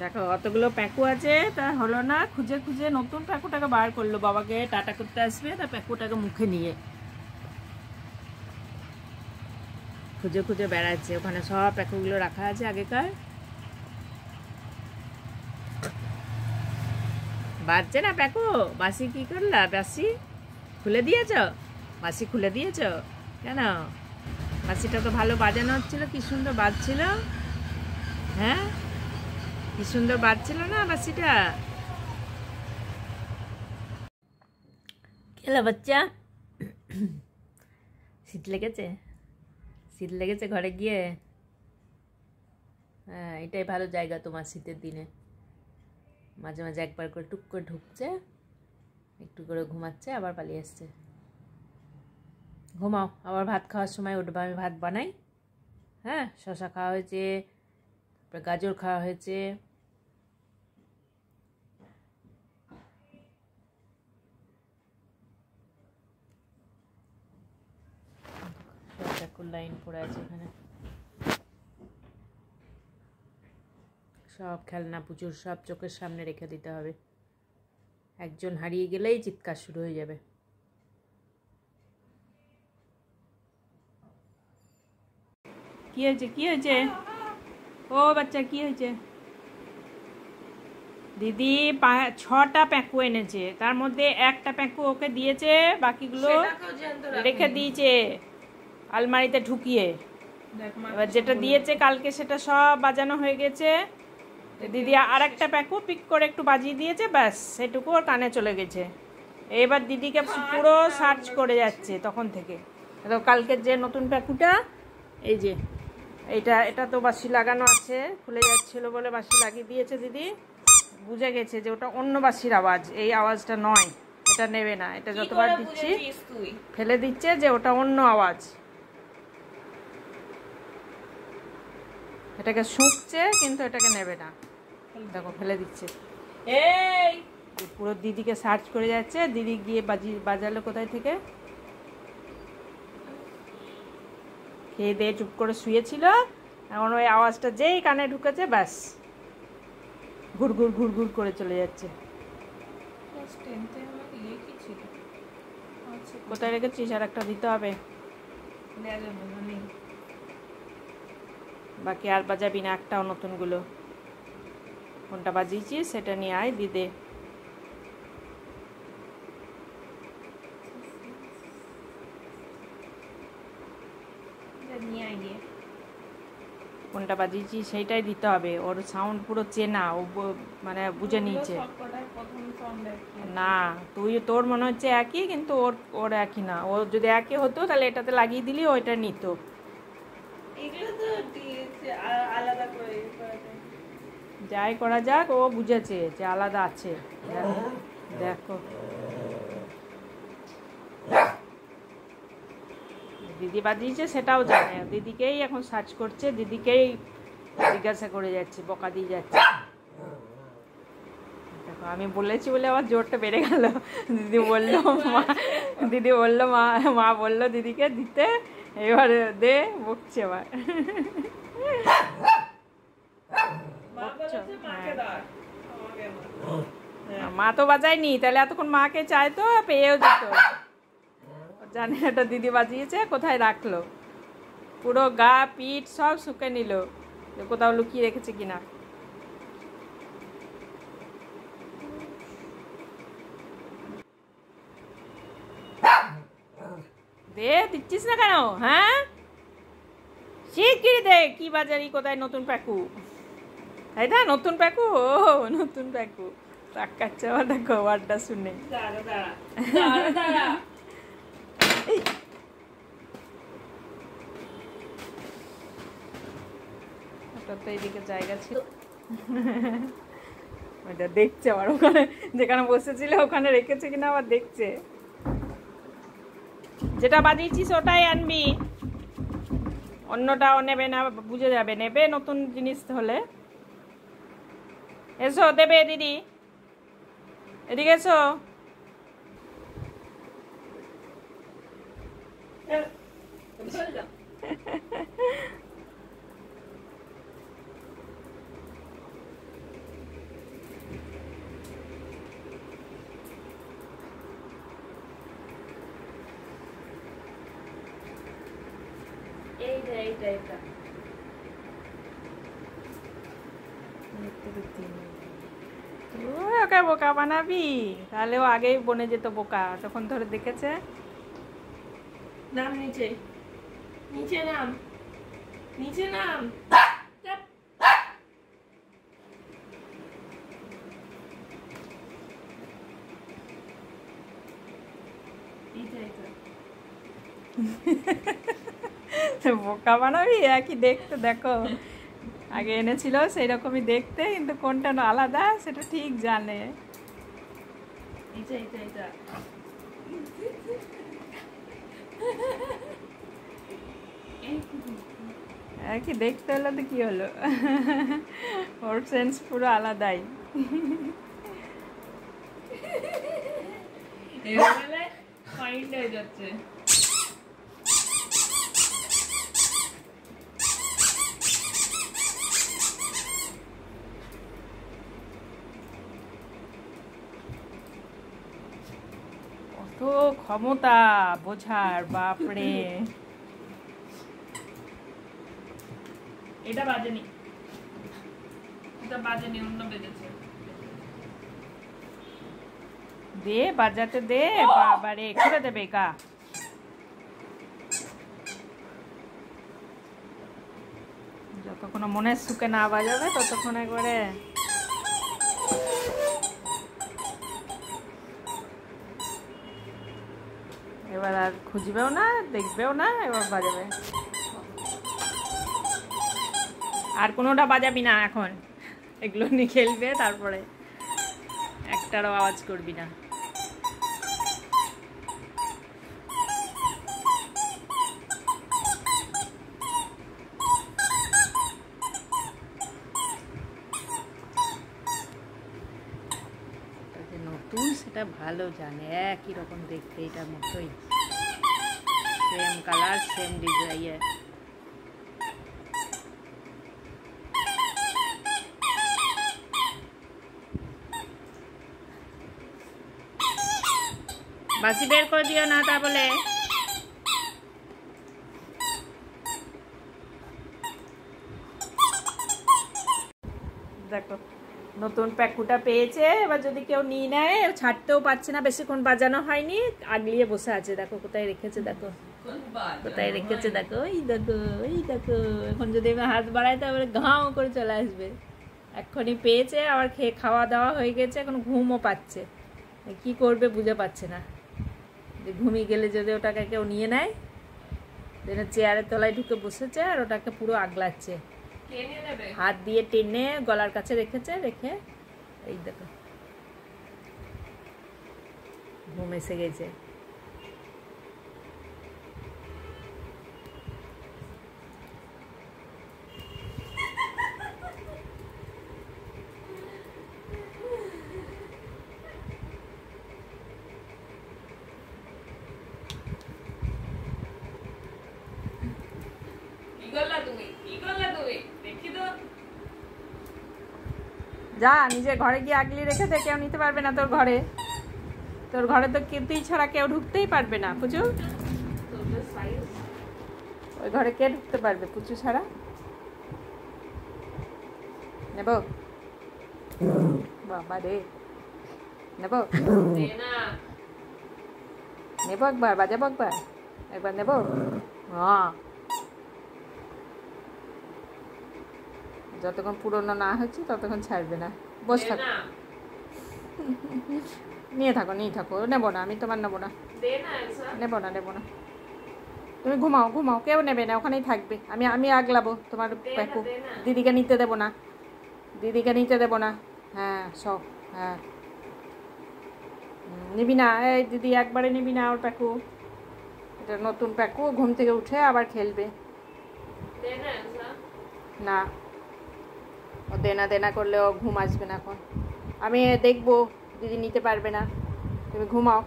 দেখো অতগুলো প্যাকু আছে, তা হলো না, খুঁজে খুঁজে নতুন প্যাকুটাকে বার করলো। বাবাকে টাটা করতে আসবে, তা প্যাকুটাকে মুখে নিয়ে খুঁজে খুঁজে বেড়াচ্ছে। ওখানে সব প্যাকুগুলো রাখা আছে আগেকার। বাজছে না প্যাকু? বাসি কি করলা? বাসি খুলে দিয়েছ? বাসি খুলে দিয়েছ কেন? বাসিটা তো ভালো বাজানো হচ্ছিল, কি সুন্দর বাজছিল। হ্যাঁ, কি সুন্দর বাজছিল না বাসিটা? খেলো বাচ্চা? শীত লেগেছে? শীত লেগেছে ঘরে গিয়ে? হ্যাঁ, এটাই ভালো জায়গা তোমার শীতের দিনে। মাঝে মাঝে একবার করে টুক করে ঢুকছে, একটু করে ঘুমাচ্ছে, আবার পালিয়ে আসছে। ঘুমাও, আবার ভাত খাওয়ার সময় উঠবে, আমি ভাত বানাই। হ্যাঁ, শশা খাওয়া হয়েছে, তারপরে গাজর খাওয়া হয়েছে। লাইন পড়ে আছে এখানে, সব খেলনা পুজোর সব চোখের সামনে রেখে দিতে হবে। একজন হারিয়ে গেলেই চিৎকার শুরু হয়ে যাবে। কি হয়েছে? কি হয়েছে? ও বাচ্চা, কি হয়েছে? দিদি 6টা প্যাকু এনেছে, তার মধ্যে একটা প্যাকু ওকে দিয়েছে, বাকিগুলো রেখে দিয়েছে আলমারিতে ঢুকিয়ে। এবার যেটা দিয়েছে কালকে সেটা সব বাজানো হয়ে গেছে। দিদি আর একটা প্যাকু পিক করে একটু বাজিয়ে দিয়েছে, ব্যাস সেটুকু ওর কানে চলে গেছে। এবার দিদিকে পুরো সার্চ করে যাচ্ছে তখন থেকে। তো কালকের যে নতুন প্যাকুটা, এই যে এটা তো বাঁশি লাগানো আছে, খুলে যাচ্ছিল বলে বাঁশি লাগিয়ে দিয়েছে দিদি। বুঝে গেছে যে ওটা অন্য বাঁশির আওয়াজ, এই আওয়াজটা নয়, এটা নেবে না। এটা যতবার দিচ্ছি ফেলে দিচ্ছে যে ওটা অন্য আওয়াজ। এটাকে শুঁকছে কিন্তু এটাকে নেবে না। দেখো ফেলে দিচ্ছে। এই পুরো দিদিকে সার্চ করে যাচ্ছে। দিদি গিয়ে বাজালো কোথায় থেকে, খেয়ে দিয়ে চুপ করে শুয়েছিল। এখন ওই আওয়াজটা যেই কানে ঢুকেছে, ব্যাস ঘুর ঘুর ঘুর ঘুর করে চলে যাচ্ছে। কোথায় রেখেছিস? আর একটা দিতে হবে, বাকি আর বাজাবি না একটাও। নতুনগুলো কোনটা বাজিয়েছিস সেটা নিয়ে আয় দিদে। কোনটা বাজিয়েছিস সেইটাই দিতে হবে। ওর সাউন্ড পুরো চেনা, ও মানে বুঝে নিয়েছে। না, তোর মনে হচ্ছে একই, কিন্তু ওর একই না। ওর যদি একই হতো তাহলে এটাতে লাগিয়ে দিলি ওইটা নিত। যাই করা যাক, ও বুঝেছে যে আলাদা আছে। দেখো দিদি বাজিয়েছে সেটাও জানে, দিদিকেই এখন সার্চ করছে, দিদিকেই জিজ্ঞাসা করে যাচ্ছে, বকা দিয়ে যাচ্ছে। দেখো আমি বলেছি বলে আবার জোরটা বেড়ে গেল। দিদি বললো মা বললো দিদিকে দিতে, এবার দে, বকছে আবার। মা তো বাজায়নি, তাহলে এতক্ষণ মাকে চাইতো, পেয়েও যেত। জানে এটা দিদি বাজিয়েছে, কোথায় রাখলো, পুরো গা পিঠ সব শুকে নিল, কোথাও লুকিয়ে রেখেছে কিনা। দে, দিচ্ছিস না কেন? হ্যাঁ, শিগগিরি দে। কি বাজারি, কোথায় নতুন প্যাকু? তাই না, নতুন প্যাকু? ও নতুন প্যাকু, তাকাচ্ছে আমার দেখো ওয়ার্ডটা শুনে। ওটা তো এইদিকে জায়গা ছিল, ওইটা দেখছে আবার, ওখানে যেখানে বসেছিল ওখানে রেখেছে কিনা আবার দেখছে। যেটা বাজিয়েছিস ওটাই আনবি, অন্যটাও নেবে না, বুঝে যাবে। নেবে নতুন জিনিস হলে। এসো দেবে দিদি, এদিকে এসো। ওকে বোকা বানাবি, তাহলে ও আগেই বনে যেত বোকা, তখন ধরে দেখেছে। নাম নিচে, নিচে নাম, নিচে নাম। বোকা বানাবি, একই দেখতে, দেখো আগে এনেছিল সেই রকমই দেখতে, কিন্তু কোনটা আলাদা সেটা ঠিক জানে। একই দেখতে হলো তো কি হলো, ওর সেন্স পুরো আলাদাই। ফাইন্ড হয়ে যাচ্ছে। কত ক্ষমতা বোঝার, বাপরে। এটা বাজেনি, এটা বাজেনি, অন্য বেজেছে। দে বাজাতে দে, বাবারে খুলে দেবে গা। যতক্ষণ মনের সুখে না বাজাবে ততক্ষণ একবারে এবার আর খুঁজবেও না, দেখবেও না, এবার বাজাবে। আর কোনোটা বাজাবি না এখন, এগুলো নিয়ে খেলবে, তারপরে একটারও আওয়াজ করবি না। নতুন সেটা ভালো জানে, একই রকম দেখতে, এটার মতোই, সেম কালার, সেম ডিজাইন। বাসি বের করে দিও না, তা বলে। দেখো নতুন প্যাকুটা পেয়েছে, এবার যদি কেউ নিয়ে নেয়, ছাড়তেও পারছে না, বেশিক্ষণ বাজানো হয়নি, আগলিয়ে বসে আছে। দেখো কোথায় রেখেছে, দেখো কোথায় রেখেছে, দেখো এই দেখো, এই দেখো। এখন যদি আমি হাত বাড়াই তাহলে ঘাও করে চলে আসবে। এক্ষুনি পেয়েছে, আবার খাওয়া দাওয়া হয়ে গেছে, এখন ঘুমও পাচ্ছে, কি করবে বুঝে পাচ্ছে না। যে ঘুমিয়ে গেলে যদি ওটাকে কেউ নিয়ে নেয়, চেয়ারের তলায় ঢুকে বসেছে আর ওটাকে পুরো আগলাচ্ছে, হাত দিয়ে টেনে গলার কাছে রেখেছে, রেখে এই দেখো ঘুম এসে গেছে। যা নিজের ঘরে গিয়ে আগলি রেখে দে, কেউ নিতে পারবে না তোর ঘরে। তোর ঘরে তো তুই ছাড়া কেউ ঢুকতেই পারবে না পুচু, ওই ঘরে কে ঢুকতে পারবে পুচু ছাড়া? নেব বাবা রে, নেব নেব একবার, বাজাবো একবার, একবার নেব। হ্যাঁ, যতক্ষণ পুরনো না হচ্ছে ততক্ষণ ছাড়বে না, বস থাকো, নিয়ে থাকো, নিয়ে থাকো। নেবো না, আমি তোমার নেবো না, নেবো না, নেবো না। তুমি ঘুমাও, ঘুমাও, কেউ নেবে না, ওখানেই থাকবে। আমি আগলাবো তোমার প্যাকু। দিদিকে নিতে দেবো না, দিদিকে নিতে দেবো না। হ্যাঁ সব, হ্যাঁ নিবি না, এই দিদি একবারে নিবি না ওর প্যাকু। এটা নতুন প্যাকু, ঘুম থেকে উঠে আবার খেলবে না। ও দেনা দেনা করলে ও ঘুম আসবে না এখন। আমি দেখবো, দিদি নিতে পারবে না, তুমি ঘুমাও।